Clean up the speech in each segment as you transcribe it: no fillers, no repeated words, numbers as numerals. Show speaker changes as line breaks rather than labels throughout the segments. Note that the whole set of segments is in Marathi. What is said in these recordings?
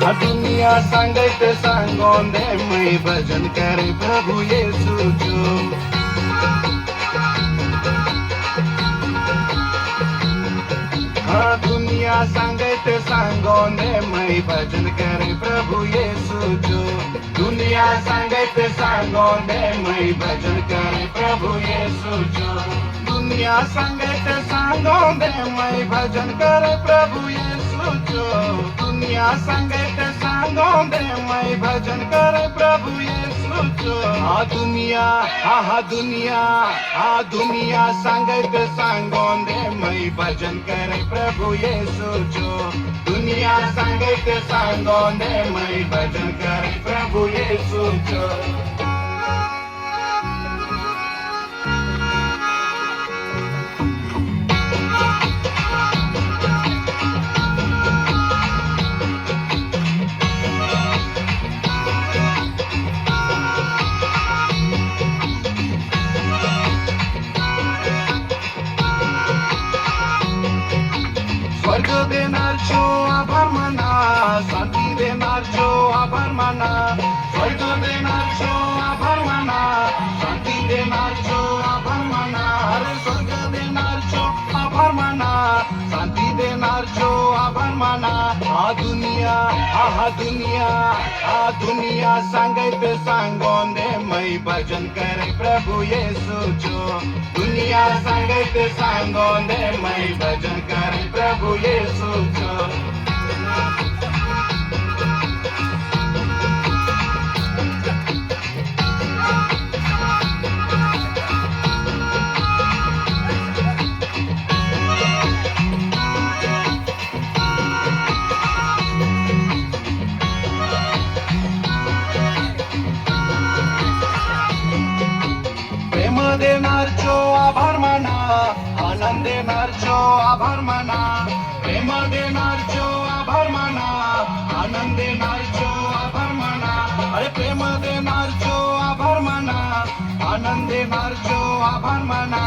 दुनिया संगत सांगों दे मैं भजन करे प्रभु यीशु जो। दुनिया संगत सांगों दे मैं भजन करे प्रभु यीशु जो। दुनिया संगत सांगों दे मैं भजन करे प्रभु यीशु जो। दुनिया संगत सांगों दे मैं भजन करे प्रभु यीशु जो। दुनिया संगत सांगों दे मैं भजन करे प्रभु यीशु जो। दुनिया दुनिया संगत सांगों दे मैं भजन करे प्रभु यीशु जो। दुनिया संगत सांगों दे मैं भजन करे प्रभु यीशु जो। स्वर्ग देणार जो आभार माना, शांती देणार जो आभार माना। स्वर्ग देणार जो आभार माना, शांती देणार जो आभार माना। अरे स्वर्ग देणार जो आभार माना, शांती देणार जो आभार माना। दुनिया संगत सांगों दे मैं भजन करे प्रभु यीशु जो। दुनिया संगत सांगों दे मैं भजन करे प्रभु यीशु जो। प्रेम देणार जो आभार माना, आनंद देणार जो आभार माना। प्रेम देणार जो आभार माना, आनंद देणार जो आभार माना। अरे प्रेम देणार जो आभार माना, आनंद देणार जो आभार माना।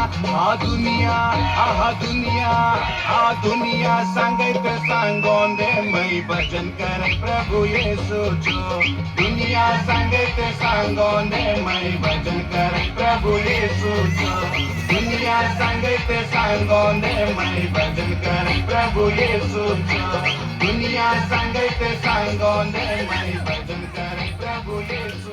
दुनिया संगत सांगों दे मैं भजन करे प्रभु यीशु जो। दुनिया संगत सांगों दे मैं भजन करे प्रभु यीशु जो। दुनिया संगत सांगों दे मैं भजन करे प्रभु यीशु जो। दुनिया संगत सांगों दे मैं भजन करे प्रभु यीशु।